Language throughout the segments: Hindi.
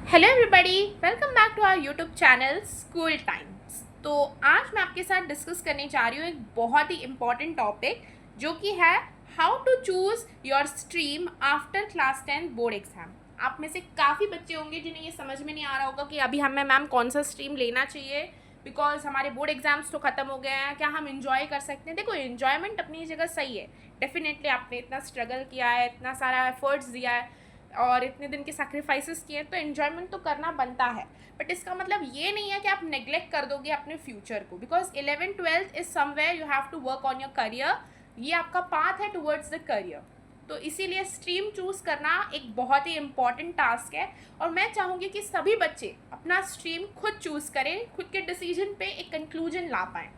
Hello everybody, welcome back to our YouTube channel School Times. तो आज मैं आपके साथ डिस्कस करने जा रही हूँ एक बहुत ही इम्पॉर्टेंट टॉपिक जो कि है how to choose your stream after class 10 board exam. आप में से काफ़ी बच्चे होंगे जिन्हें ये समझ में नहीं आ रहा होगा कि अभी हमें मैम कौन सा स्ट्रीम लेना चाहिए, बिकॉज हमारे बोर्ड एग्जाम्स तो ख़त्म हो गए हैं, क्या हम इन्जॉय कर सकते हैं। देखो, इन्जॉयमेंट अपनी जगह सही है, डेफिनेटली आपने इतना स्ट्रगल किया है, इतना सारा एफर्ट्स दिया है और इतने दिन के सैक्रिफाइसेस किए, तो एन्जॉयमेंट तो करना बनता है। बट इसका मतलब ये नहीं है कि आप नेग्लेक्ट कर दोगे अपने फ्यूचर को, because 11th-12th is somewhere you have to work on your career. ये आपका पाथ है टुवर्ड्स द करियर। तो इसीलिए स्ट्रीम चूज़ करना एक बहुत ही इम्पॉर्टेंट टास्क है और मैं चाहूँगी कि सभी बच्चे अपना स्ट्रीम खुद चूज़ करें, खुद के डिसीजन पे एक कंक्लूजन ला पाएँ।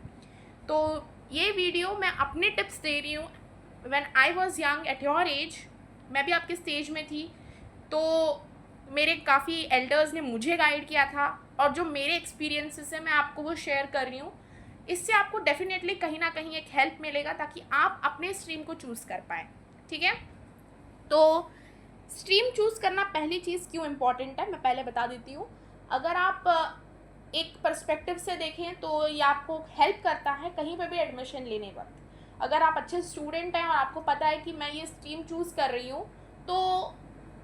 तो ये वीडियो मैं अपने टिप्स दे रही हूँ। When I was young at your age, मैं भी आपके स्टेज में थी, तो मेरे काफ़ी एल्डर्स ने मुझे गाइड किया था और जो मेरे एक्सपीरियंसेस है मैं आपको वो शेयर कर रही हूँ। इससे आपको डेफिनेटली कहीं ना कहीं एक हेल्प मिलेगा ताकि आप अपने स्ट्रीम को चूज़ कर पाएँ। ठीक है, तो स्ट्रीम चूज़ करना पहली चीज़ क्यों इम्पॉर्टेंट है मैं पहले बता देती हूँ। अगर आप एक पर्सपेक्टिव से देखें तो ये आपको हेल्प करता है कहीं पर भी एडमिशन लेने वक्त। अगर आप अच्छे स्टूडेंट हैं और आपको पता है कि मैं ये स्ट्रीम चूज़ कर रही हूँ, तो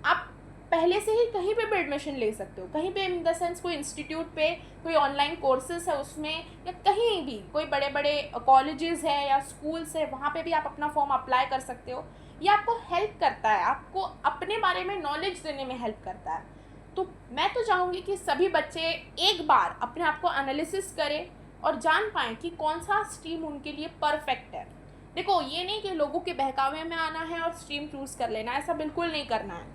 आप पहले से ही कहीं पे भी एडमिशन ले सकते हो, कहीं पे इन द सेंस कोई इंस्टीट्यूट पे कोई ऑनलाइन कोर्सेज है उसमें, या कहीं भी कोई बड़े बड़े कॉलेजेस है या स्कूल्स है, वहाँ पे भी आप अपना फॉर्म अप्लाई कर सकते हो। ये आपको हेल्प करता है, आपको अपने बारे में नॉलेज देने में हेल्प करता है। तो मैं तो चाहूँगी कि सभी बच्चे एक बार अपने आप को एनालिसिस करें और जान पाएँ कि कौन सा स्ट्रीम उनके लिए परफेक्ट है। देखो, ये नहीं कि लोगों के बहकावे में आना है और स्ट्रीम चूज़ कर लेना, ऐसा बिल्कुल नहीं करना है।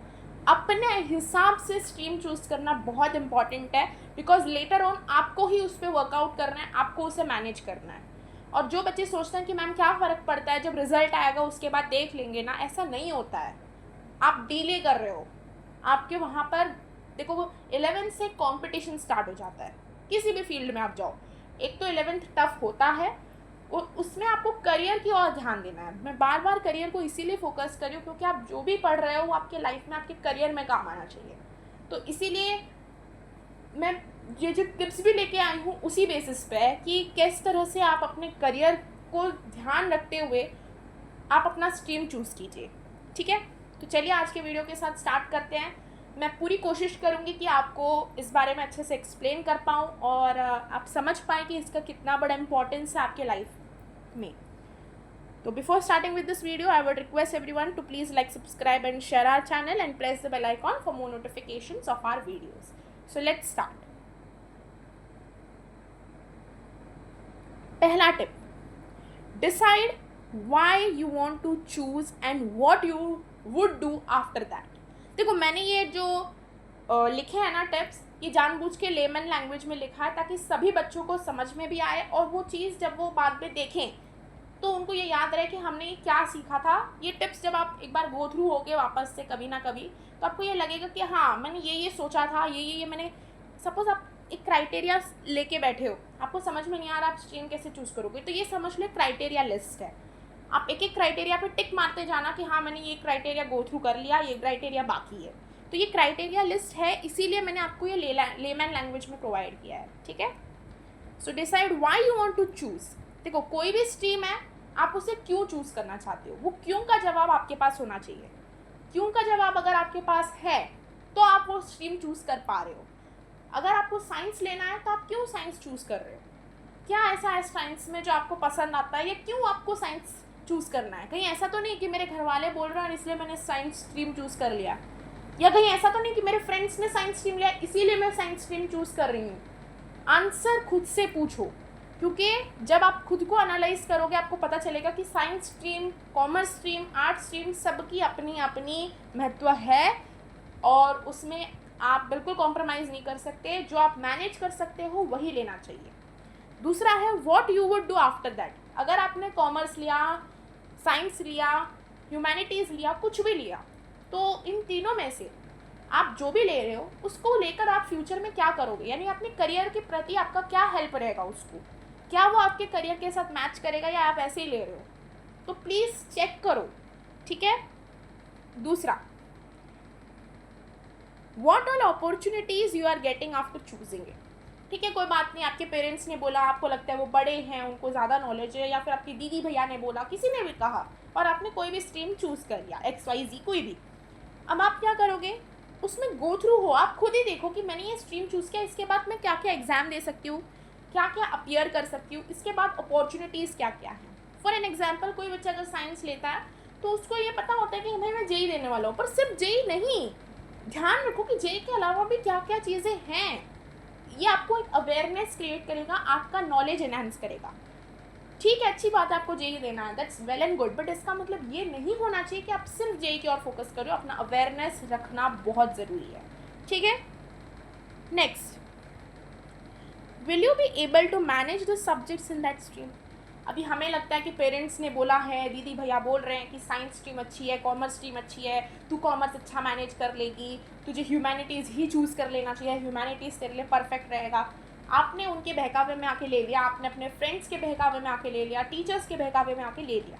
अपने हिसाब से स्ट्रीम चूज़ करना बहुत इंपॉर्टेंट है, बिकॉज लेटर ऑन आपको ही उस पर वर्कआउट करना है, आपको उसे मैनेज करना है। और जो बच्चे सोचते हैं कि मैम क्या फ़र्क पड़ता है, जब रिजल्ट आएगा उसके बाद देख लेंगे ना, ऐसा नहीं होता है। आप डिले कर रहे हो, आपके वहाँ पर देखो 11th से कंपटीशन स्टार्ट हो जाता है। किसी भी फील्ड में आप जाओ, एक तो 11th टफ होता है और उसमें आपको करियर की ओर ध्यान देना है। मैं बार बार करियर को इसीलिए फोकस कर रही हूँ क्योंकि आप जो भी पढ़ रहे हो वो आपके लाइफ में आपके करियर में काम आना चाहिए। तो इसीलिए मैं ये जो टिप्स भी लेके आई हूँ उसी बेसिस पे है कि किस तरह से आप अपने करियर को ध्यान रखते हुए आप अपना स्ट्रीम चूज़ कीजिए। ठीक है, तो चलिए आज के वीडियो के साथ स्टार्ट करते हैं। मैं पूरी कोशिश करूँगी कि आपको इस बारे में अच्छे से एक्सप्लेन कर पाऊँ और आप समझ पाएँ कि इसका कितना बड़ा इम्पोर्टेंस है आपके लाइफ में। So before starting with this video, I would request everyone to please like, subscribe and share our channel and press the bell icon for more notifications of our videos. So let's start. पहला tip, decide why you want to choose and what you would do after that. देखो, मैंने ये जो लिखे हैं ना टिप्स, ये जानबूझ के लेमन लैंग्वेज में लिखा है ताकि सभी बच्चों को समझ में भी आए और वो चीज़ जब वो बाद में देखें तो उनको ये याद रहे कि हमने ये क्या सीखा था। ये टिप्स जब आप एक बार गो थ्रू होगे वापस से कभी ना कभी, तो आपको ये लगेगा कि हाँ, मैंने ये सोचा था, ये मैंने। सपोज आप एक क्राइटेरिया लेके बैठे हो, आपको समझ में नहीं आ रहा आप स्ट्रीम कैसे चूज़ करोगे, तो ये समझ लो क्राइटेरिया लिस्ट है। आप एक एक क्राइटेरिया पे टिक मारते जाना कि हाँ, मैंने ये क्राइटेरिया गो थ्रू कर लिया, ये क्राइटेरिया बाकी है। तो ये क्राइटेरिया लिस्ट है, इसीलिए मैंने आपको ये लेमैन लैंग्वेज में प्रोवाइड किया है। ठीक है, so decide why you want to choose. देखो, कोई भी स्ट्रीम है, आप उसे क्यों चूज़ करना चाहते हो, वो क्यों का जवाब आपके पास होना चाहिए। क्यों का जवाब अगर आपके पास है तो आप वो स्ट्रीम चूज़ कर पा रहे हो। अगर आपको साइंस लेना है तो आप क्यों साइंस चूज़ कर रहे हो, क्या ऐसा है साइंस में जो आपको पसंद आता है, या क्यों आपको साइंस चूज़ करना है। कहीं ऐसा तो नहीं कि मेरे घर वाले बोल रहे हैं इसलिए मैंने साइंस स्ट्रीम चूज़ कर लिया, या कहीं ऐसा तो नहीं कि मेरे फ्रेंड्स ने साइंस स्ट्रीम लिया इसीलिए मैं साइंस स्ट्रीम चूज़ कर रही हूँ। आंसर खुद से पूछो, क्योंकि जब आप खुद को एनालाइज करोगे आपको पता चलेगा कि science stream, commerce stream, art stream, सबकी अपनी अपनी महत्व है और उसमें आप बिल्कुल कॉम्प्रोमाइज़ नहीं कर सकते। जो आप मैनेज कर सकते हो वही लेना चाहिए। दूसरा है what you would do after that. अगर आपने कॉमर्स लिया, साइंस लिया, ह्यूमैनिटीज़ लिया, कुछ भी लिया, तो इन तीनों में से आप जो भी ले रहे हो उसको लेकर आप फ्यूचर में क्या करोगे, यानी अपने करियर के प्रति आपका क्या हेल्प रहेगा उसको, क्या वो आपके करियर के साथ मैच करेगा या आप ऐसे ही ले रहे हो। तो प्लीज़ चेक करो। ठीक है, दूसरा, what all opportunities you are getting after choosing it. ठीक है, कोई बात नहीं, आपके पेरेंट्स ने बोला, आपको लगता है वो बड़े हैं, उनको ज़्यादा नॉलेज है, या फिर आपकी दीदी भैया ने बोला, किसी ने भी कहा, और आपने कोई भी स्ट्रीम चूज़ कर लिया, XYZ कोई भी। अब आप क्या करोगे, उसमें गो थ्रू हो, आप खुद ही देखो कि मैंने ये स्ट्रीम चूज़ किया, इसके बाद मैं क्या क्या एग्ज़ाम दे सकती हूँ, क्या क्या अपीयर कर सकती हूँ, इसके बाद अपॉर्चुनिटीज़ क्या क्या हैं। फॉर एन एग्जाम्पल, कोई बच्चा अगर साइंस लेता है तो उसको ये पता होता है कि भाई मैं जेई देने वाला हूँ, पर सिर्फ जेई नहीं, ध्यान रखो कि जेई के अलावा भी क्या क्या चीज़ें हैं। ये आपको एक अवेयरनेस क्रिएट करेगा, आपका नॉलेज एनहांस करेगा। ठीक है, अच्छी बात है, आपको जेई देना है, that's well and good, but इसका मतलब ये नहीं होना चाहिए कि आप सिर्फ जेई की ओर फोकस करो। अपना अवेयरनेस रखना बहुत ज़रूरी है। ठीक है, next, will you be able to manage the subjects in that stream. अभी हमें लगता है कि पेरेंट्स ने बोला है, दीदी भैया बोल रहे हैं कि साइंस स्ट्रीम अच्छी है, कॉमर्स स्ट्रीम अच्छी है, तू कॉमर्स अच्छा मैनेज कर लेगी, तुझे ह्यूमैनिटीज़ ही चूज़ कर लेना चाहिए, ह्यूमैनिटीज़ तेरे लिए परफेक्ट रहेगा। आपने उनके बहकावे में आके ले लिया, आपने अपने फ्रेंड्स के बहकावे में आके ले लिया, टीचर्स के बहकावे में आके ले लिया।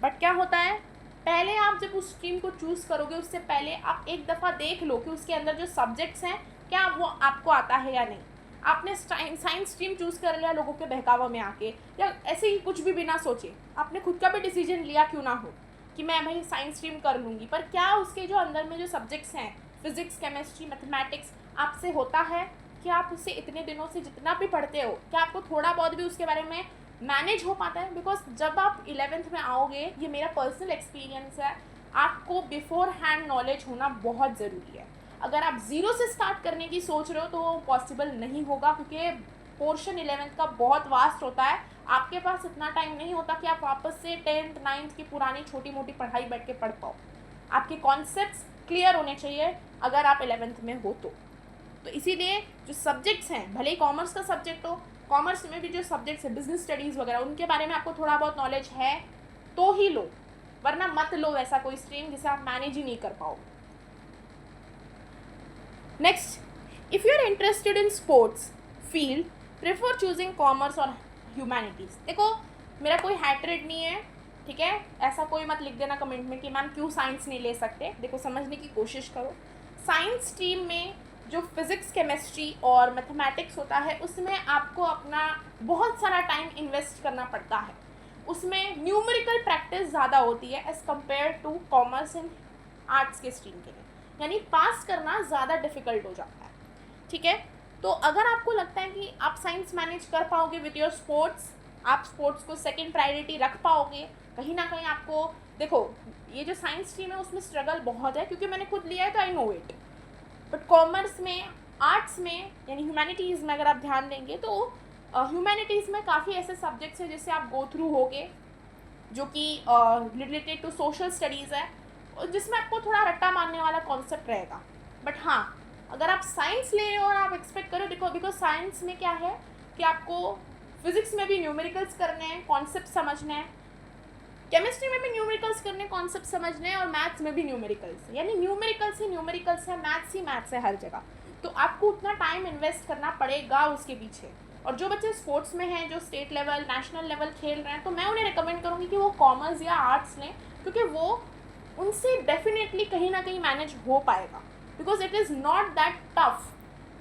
बट क्या होता है, पहले आप जब उस स्ट्रीम को चूज़ करोगे उससे पहले आप एक दफ़ा देख लो कि उसके अंदर जो सब्जेक्ट्स हैं क्या वो आपको आता है या नहीं। आपने साइंस स्ट्रीम चूज़ कर लिया लोगों के बहकावा में आके, या ऐसे ही कुछ भी बिना सोचे आपने खुद का भी डिसीजन लिया क्यों ना हो कि मैं भाई साइंस स्ट्रीम कर लूँगी, पर क्या उसके जो अंदर में जो सब्जेक्ट्स हैं, फिजिक्स, केमिस्ट्री, मैथमेटिक्स, आपसे होता है कि आप उससे इतने दिनों से जितना भी पढ़ते हो, क्या आपको थोड़ा बहुत भी उसके बारे में मैनेज हो पाता है। बिकॉज जब आप 11th में आओगे, ये मेरा पर्सनल एक्सपीरियंस है, आपको बिफोर हैंड नॉलेज होना बहुत ज़रूरी है। अगर आप ज़ीरो से स्टार्ट करने की सोच रहे हो तो वो पॉसिबल नहीं होगा, क्योंकि पोर्शन 11th का बहुत वास्ट होता है। आपके पास इतना टाइम नहीं होता कि आप वापस से 10th 9th की पुरानी छोटी मोटी पढ़ाई बैठ के पढ़ पाओ। आपके कॉन्सेप्ट्स क्लियर होने चाहिए अगर आप 11th में हो तो इसीलिए जो सब्जेक्ट्स हैं, भले ही कॉमर्स का सब्जेक्ट हो, कॉमर्स में भी जो सब्जेक्ट्स है, बिजनेस स्टडीज़ वगैरह, उनके बारे में आपको थोड़ा बहुत नॉलेज है तो ही लो, वरना मत लो ऐसा कोई स्ट्रीम जिसे आप मैनेज ही नहीं कर पाओ। Next, if you are interested in sports field, prefer choosing commerce और ह्यूमैनिटीज़। देखो, मेरा कोई हैट्रेड नहीं है, ठीक है, ऐसा कोई मत लिख देना कमेंट में कि मैम क्यों साइंस नहीं ले सकते। देखो, समझने की कोशिश करो। साइंस स्ट्रीम में जो फिज़िक्स, केमिस्ट्री और मैथमेटिक्स होता है, उसमें आपको अपना बहुत सारा टाइम इन्वेस्ट करना पड़ता है। उसमें न्यूमेरिकल प्रैक्टिस ज़्यादा होती है as compare to commerce and arts के स्ट्रीम के लिए, यानी पास करना ज़्यादा डिफ़िकल्ट हो जाता है। ठीक है, तो अगर आपको लगता है कि आप साइंस मैनेज कर पाओगे विद योर स्पोर्ट्स, आप स्पोर्ट्स को सेकेंड प्रायोरिटी रख पाओगे, कहीं ना कहीं आपको, देखो ये जो साइंस स्ट्रीम है उसमें स्ट्रगल बहुत है, क्योंकि मैंने खुद लिया है तो I know it. But commerce में, आर्ट्स में, यानी ह्यूमैनिटीज़ में अगर आप ध्यान देंगे तो ह्यूमैनिटीज़ में काफ़ी ऐसे सब्जेक्ट्स हैं जिससे आप गो थ्रू होगे, जो कि रिलेटेड टू सोशल स्टडीज़ है, जिसमें आपको थोड़ा रट्टा मारने वाला कॉन्सेप्ट रहेगा। बट हाँ, अगर आप साइंस ले रहे हो और आप एक्सपेक्ट करो, देखो बिकॉज साइंस में क्या है कि आपको फिजिक्स में भी न्यूमेरिकल्स करने हैं, कॉन्सेप्ट समझने हैं, केमिस्ट्री में भी न्यूमेरिकल्स करने, कॉन्सेप्ट समझने हैं, और मैथ्स में भी न्यूमेरिकल्स, यानी न्यूमेरिकल्स ही न्यूमेरिकल्स है, मैथ्स ही मैथ्स है हर जगह। तो आपको उतना टाइम इन्वेस्ट करना पड़ेगा उसके पीछे। और जो बच्चे स्पोर्ट्स में हैं, जो स्टेट लेवल, नेशनल लेवल खेल रहे हैं, तो मैं उन्हें रिकमेंड करूँगी कि वो कॉमर्स या आर्ट्स लें, क्योंकि वो उनसे डेफिनेटली कहीं ना कहीं मैनेज हो पाएगा, because it is not that tough.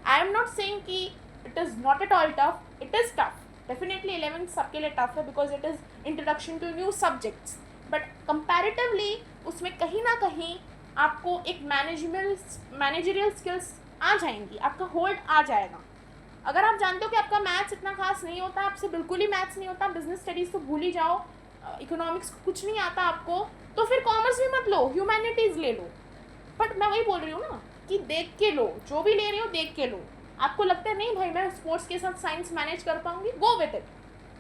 I am not saying कि it is not at all tough, it is tough. Definitely 11th सबके लिए टफ है, because it is introduction to new subjects, but comparatively उसमें कहीं ना कहीं आपको एक मैनेजरियल स्किल्स आ जाएंगी, आपका होल्ड आ जाएगा। अगर आप जानते हो कि आपका मैथ्स इतना खास नहीं होता, आपसे बिल्कुल ही मैथ्स नहीं होता, बिजनेस स्टडीज़ तो भूल ही जाओ, इकोनॉमिक्स कुछ नहीं आता आपको, तो फिर कॉमर्स भी मत लो, ह्यूमैनिटीज़ ले लो। बट मैं वही बोल रही हूँ ना कि देख के लो, जो भी ले रही हो देख के लो। आपको लगता है नहीं भाई मैं स्पोर्ट्स के साथ साइंस मैनेज कर पाऊंगी, go with it,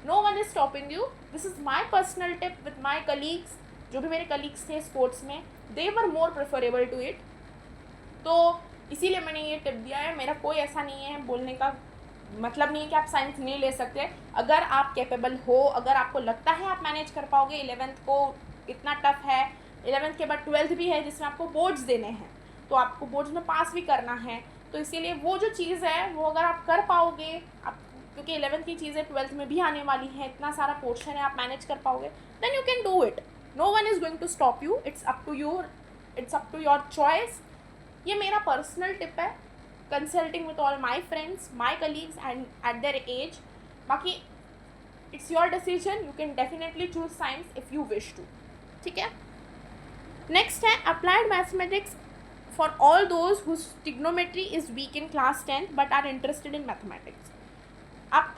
no one is stopping you. This is my personal tip with my colleagues, जो भी मेरे कलीग्स थे स्पोर्ट्स में, they were more preferable to it. तो इसीलिए मैंने ये टिप दिया है। मेरा कोई ऐसा नहीं है बोलने का मतलब नहीं है कि आप साइंस नहीं ले सकते। अगर आप कैपेबल हो, अगर आपको लगता है आप मैनेज कर पाओगे, 11th को इतना टफ है, 11th के बाद 12th भी है जिसमें आपको बोर्ड्स देने हैं, तो आपको बोर्ड्स में पास भी करना है, तो इसीलिए वो जो चीज़ है वो अगर आप कर पाओगे, आप क्योंकि 11th की चीज़ें 12th में भी आने वाली हैं, इतना सारा पोर्शन है, आप मैनेज कर पाओगे, then you can do it. No one is going to stop you, it's up to your choice. ये मेरा पर्सनल टिप है, consulting with all my friends, my colleagues and at their age. बाकी it's your decision, you can definitely choose science if you wish to. ठीक है. नेक्स्ट है applied mathematics for all those whose trigonometry is weak in class 10 but are interested in mathematics. आप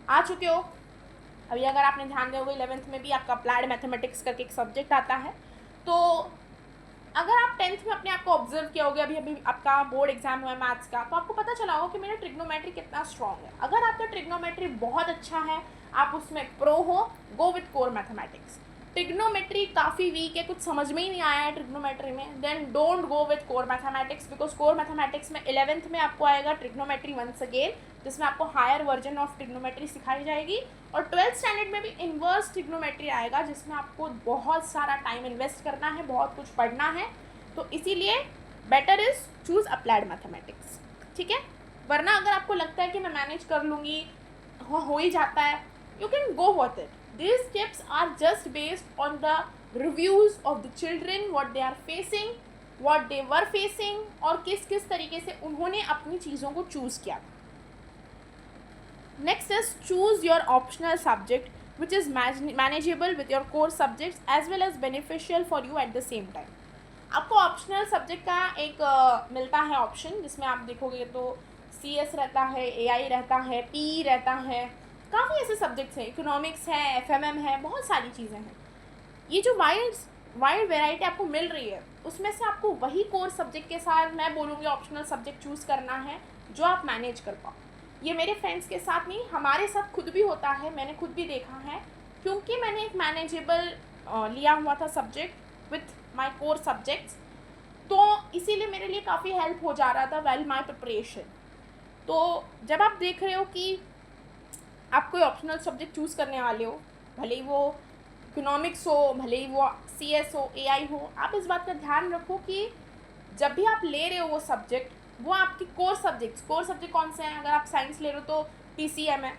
आ चुके हो अभी, अगर आपने ध्यान दिया होगा 11th में भी आपका अप्लाइड मैथमेटिक्स करके एक सब्जेक्ट आता है. तो अगर आप 10th में अपने आप को ऑब्जर्व किया होगा, अभी अभी आपका बोर्ड एग्जाम हुआ है मैथ्स का, तो आपको पता चला होगा कि मेरा ट्रिग्नोमेट्री कितना स्ट्रॉन्ग है. अगर आपका ट्रिग्नोमेट्री बहुत अच्छा है, आप उसमें प्रो हो, गो विथ कोर मैथमेटिक्स. ट्रिग्नोमेट्री काफ़ी वीक है, कुछ समझ में ही नहीं आया है ट्रिग्नोमेट्री में, then don't go with core mathematics, because core mathematics में 11th में आपको आएगा ट्रिग्नोमेट्री वंस अगेन, जिसमें आपको हायर वर्जन ऑफ ट्रिग्नोमेट्री सिखाई जाएगी. और 12th स्टैंडर्ड में भी इन्वर्स ट्रिग्नोमेट्री आएगा, जिसमें आपको बहुत सारा टाइम इन्वेस्ट करना है, बहुत कुछ पढ़ना है. तो इसीलिए better is choose applied mathematics. ठीक है. वरना अगर आपको लगता है कि मैं मैनेज कर लूँगी, हो ही जाता है, you can go with it. These tips are just based on the reviews of the children, what they are facing, what they were facing, और किस किस तरीके से उन्होंने अपनी चीज़ों को चूज़ किया. Next is choose your optional subject which is manageable with your core subjects as well as beneficial for you at the same time. आपको ऑप्शनल सब्जेक्ट का एक मिलता है ऑप्शन, जिसमें आप देखोगे तो CS रहता है, AI रहता है, PE रहता है, काफ़ी ऐसे सब्जेक्ट्स हैं, इकोनॉमिक्स है, FMM है, बहुत सारी चीज़ें हैं. ये जो वाइड वैरायटी आपको मिल रही है, उसमें से आपको वही कोर सब्जेक्ट के साथ मैं बोलूँगी ऑप्शनल सब्जेक्ट चूज़ करना है जो आप मैनेज कर पाओ. ये मेरे फ्रेंड्स के साथ नहीं, हमारे साथ खुद भी होता है, मैंने खुद भी देखा है, क्योंकि मैंने एक मैनेजेबल लिया हुआ था subject with my core subjects, तो इसीलिए मेरे लिए काफ़ी हेल्प हो जा रहा था वेल माई प्रिपरेशन. तो जब आप देख रहे हो कि आप कोई ऑप्शनल सब्जेक्ट चूज़ करने वाले हो, भले ही वो इकोनॉमिक्स हो, भले ही वो CS हो, AI हो, आप इस बात का ध्यान रखो कि जब भी आप ले रहे हो वो सब्जेक्ट, वो आपके कोर सब्जेक्ट कौन से हैं. अगर आप साइंस ले रहे हो तो PCM है,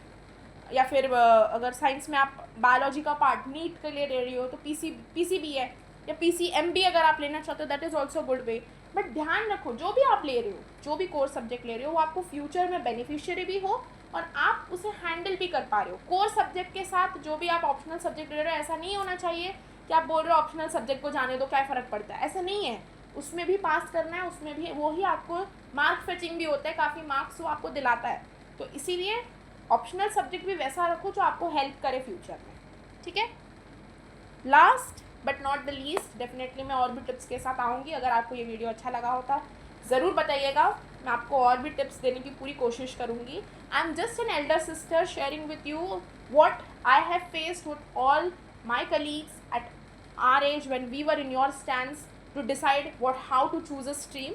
या फिर अगर साइंस में आप बायोलॉजी का पार्ट नीट के लिए ले रही हो तो PCB है, या PCM भी अगर आप लेना चाहते हो, that is also good way. But ध्यान रखो जो भी आप ले रहे हो, जो भी कोर सब्जेक्ट ले रहे हो, वो आपको फ्यूचर में बेनिफिशियरी भी हो और आप उसे हैंडल भी कर पा रहे हो. कोर सब्जेक्ट के साथ जो भी आप ऑप्शनल सब्जेक्ट ले रहे हो, ऐसा नहीं होना चाहिए कि आप बोल रहे हो ऑप्शनल सब्जेक्ट को जाने दो, क्या फ़र्क पड़ता है. ऐसा नहीं है, उसमें भी पास करना है, उसमें भी वो ही आपको मार्क फेचिंग भी होता है, काफ़ी मार्क्स वो आपको दिलाता है. तो इसीलिए ऑप्शनल सब्जेक्ट भी वैसा रखो जो आपको हेल्प करे फ्यूचर में. ठीक है. Last but not the least, definitely मैं और भी टिप्स के साथ आऊँगी. अगर आपको ये वीडियो अच्छा लगा होता ज़रूर बताइएगा, मैं आपको और भी टिप्स देने की पूरी कोशिश करूँगी. I am just an elder sister sharing with you what I have faced with all my colleagues at our age when we were in your stands to decide what how to choose a stream.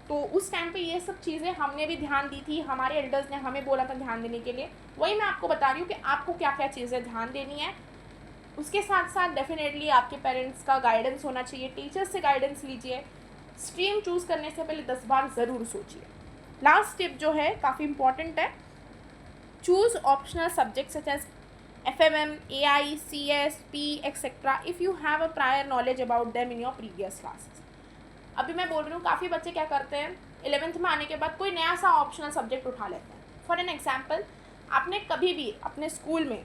तो उस टाइम पे ये सब चीज़ें हमने भी ध्यान दी थी, हमारे एल्डर्स ने हमें बोला था ध्यान देने के लिए. वही मैं आपको बता रही हूँ कि आपको क्या क्या चीज़ें ध्यान देनी है. उसके साथ साथ डेफिनेटली आपके पेरेंट्स का गाइडेंस होना चाहिए, टीचर्स से गाइडेंस लीजिए. स्ट्रीम चूज़ करने से पहले 10 बार ज़रूर सोचिए. लास्ट टिप जो है काफ़ी इंपॉर्टेंट है, choose optional subject such as FMM, AI, CS, PE etcetera if you have a prior knowledge about them in your previous classes. अभी मैं बोल रही हूँ काफ़ी बच्चे क्या करते हैं, 11th में आने के बाद कोई नया सा ऑप्शनल सब्जेक्ट उठा लेते हैं. फॉर एन एग्जाम्पल, आपने कभी भी अपने स्कूल में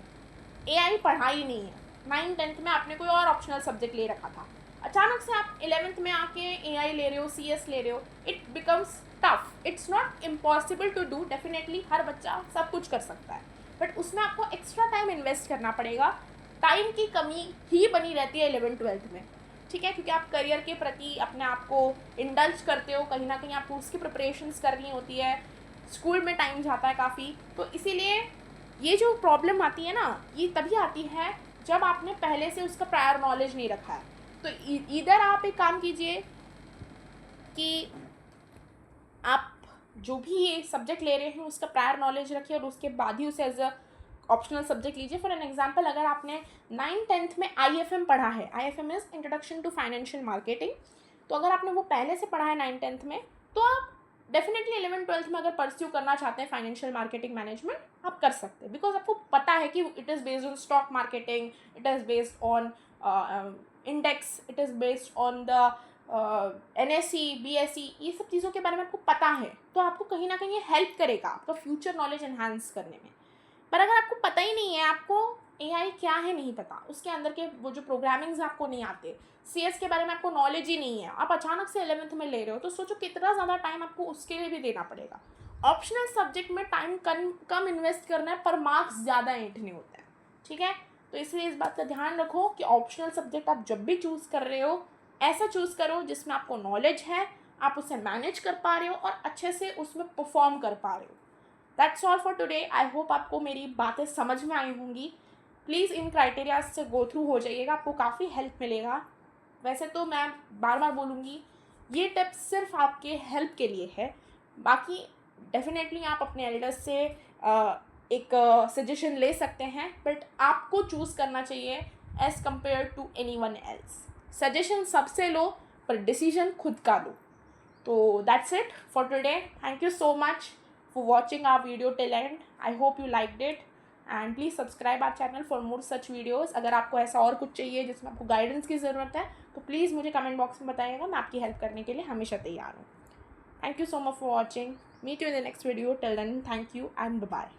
AI पढ़ा ही नहीं है, 9th-10th में आपने कोई और ऑप्शनल सब्जेक्ट ले रखा था, अचानक से आप 11th में आके AI ले रहे हो, CS ले रहे हो, it becomes tough. It's not impossible to do, definitely हर बच्चा सब कुछ कर सकता है, बट उसमें आपको एक्स्ट्रा टाइम इन्वेस्ट करना पड़ेगा. टाइम की कमी ही बनी रहती है 11th-12th में. ठीक है, क्योंकि आप करियर के प्रति अपने आप को इंडल्ज करते हो, कहीं ना कहीं आपको उसकी प्रिपरेशंस करनी होती है, स्कूल में टाइम जाता है काफ़ी. तो इसीलिए ये जो प्रॉब्लम आती है ना, ये तभी आती है जब आपने पहले से उसका प्रायर नॉलेज नहीं रखा है. तो इधर आप एक काम कीजिए कि आप जो भी ये सब्जेक्ट ले रहे हैं उसका प्रायर नॉलेज रखिए और उसके बाद ही उसे एज अ ऑप्शनल सब्जेक्ट लीजिए. फॉर एन एग्जांपल, अगर आपने 9th-10th में IFM पढ़ा है, IFM is introduction to financial marketing, तो अगर आपने वो पहले से पढ़ा है 9th-10th में, तो आप डेफिनेटली 11th-12th में अगर परस्यू करना चाहते हैं फाइनेंशियल मार्केटिंग मैनेजमेंट, आप कर सकते हैं, बिकॉज आपको पता है कि it is based on stock marketing, it is based on index, it is based on the NSC BSc ये सब चीज़ों के बारे में आपको पता है तो आपको कहीं ना कहीं ये हेल्प करेगा आपका फ्यूचर नॉलेज एनहांस करने में। पर अगर आपको पता ही नहीं है, आपको AI क्या है नहीं पता, उसके अंदर के वो जो प्रोग्रामिंग्स आपको नहीं आते, CS के बारे में आपको नॉलेज ही नहीं है, आप अचानक से 11th में ले रहे हो, तो सोचो कितना ज़्यादा टाइम आपको उसके लिए भी देना पड़ेगा। ऑप्शनल सब्जेक्ट में टाइम कम इन्वेस्ट करना है पर मार्क्स ज़्यादा ऐंठने होते हैं, ठीक है। तो इसलिए इस बात का ध्यान रखो कि ऑप्शनल सब्जेक्ट आप जब भी चूज़ कर रहे हो ऐसा चूज़ करो जिसमें आपको नॉलेज है, आप उसे मैनेज कर पा रहे हो और अच्छे से उसमें परफॉर्म कर पा रहे हो। That's all for today. I hope आपको मेरी बातें समझ में आई होंगी। प्लीज़ इन क्राइटेरिया से गो थ्रू हो जाइएगा, आपको काफ़ी हेल्प मिलेगा। वैसे तो मैं बार बार बोलूँगी ये टिप्स सिर्फ आपके हेल्प के लिए है, बाकी डेफिनेटली आप अपने एल्डर्स से एक सजेशन ले सकते हैं, बट आपको चूज़ करना चाहिए as compare to any one else. Suggestion सबसे लो पर डिसीजन खुद का लो। तो that's it for today. Thank you so much for watching our video till end. I hope you liked it and please subscribe our channel for more such videos. अगर आपको ऐसा और कुछ चाहिए जिसमें आपको गाइडेंस की ज़रूरत है तो प्लीज़ मुझे कमेंट बॉक्स में बताइएगा, मैं आपकी हेल्प करने के लिए हमेशा तैयार हूँ। Thank you so much for watching. Meet you in the next video. Till then thank you and bye.